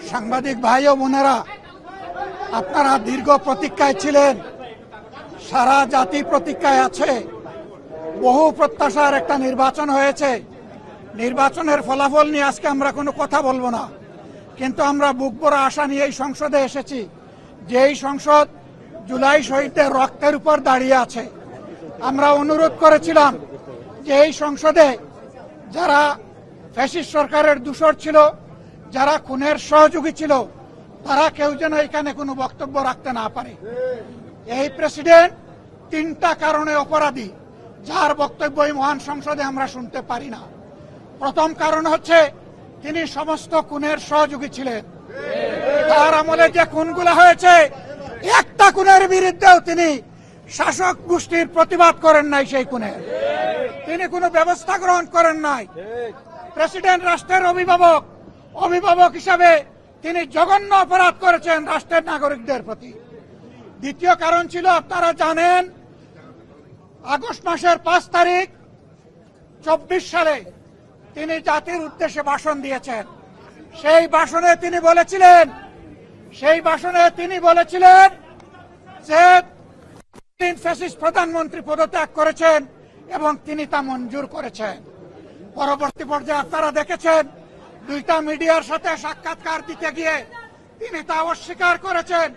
সাংবাদিক ভাই ও বোনেরা, আপনারা দীর্ঘ প্রতীক্ষায় ছিলেন, সারা জাতি প্রতীক্ষায় আছে। বহু প্রত্যাশার একটা নির্বাচন হয়েছে। নির্বাচনের ফলাফল নিয়ে আজকে আমরা কোনো কথা বলবো না, কিন্তু আমরা বুক ভরা আশা নিয়ে এই সংসদে এসেছি। যেই সংসদ জুলাই শহীদদের রক্তের উপর দাঁড়িয়ে আছে। আমরা অনুরোধ করেছিলাম যে এই সংসদে যারা ফ্যাসিস্ট সরকারের দূষর ছিল, যারা খুনের সহযোগী ছিল, তারা কেউ যেন এখানে কোনো বক্তব্য রাখতে না পারে। এই প্রেসিডেন্ট তিনটা কারণে অপরাধী, যার বক্তব্য এই মহান সংসদে আমরা শুনতে পারি না। প্রথম কারণ হচ্ছে তিনি সমস্ত খুনের সহযোগী ছিলেন। তার আমলে যে খুনগুলো হয়েছে, একটা খুনের বিরুদ্ধেও তিনি শাসক গোষ্ঠীর প্রতিবাদ করেন নাই। সেই খুনের তিনি কোনো ব্যবস্থা গ্রহণ করেন নাই। প্রেসিডেন্ট রাষ্ট্রের অভিভাবক হিসাবে তিনি জঘন্য অপরাধ করেছেন রাষ্ট্রের নাগরিকদের প্রতি। দ্বিতীয় কারণ ছিল, আপনারা জানেন, আগস্ট মাসের 5 তারিখ 24 সালে তিনি জাতির উদ্দেশ্যে ভাষণ দিয়েছেন। সেই ভাষণে তিনি বলেছিলেন যে তিন ফ্যাসিস্ট প্রধানমন্ত্রী পদত্যাগ করেছেন এবং তিনি তা মঞ্জুর করেছেন। পরবর্তী পর্যায়ে আপনারা দেখেছেন, দুইটা মিডিয়ার সাথে সাক্ষাৎকার দিতে গিয়ে তিনি তা অস্বীকার করেছেন।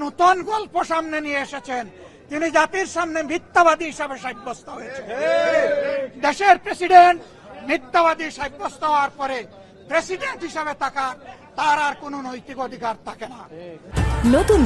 নতুন গল্প সামনে নিয়ে এসেছেন। তিনি জাতির সামনে মিথ্যাবাদী হিসাবে সাব্যস্ত হয়েছেন। দেশের প্রেসিডেন্ট মিথ্যাবাদী সাব্যস্ত হওয়ার পরে প্রেসিডেন্ট হিসাবে তার আর কোনো নৈতিক অধিকার থাকে না। নতুন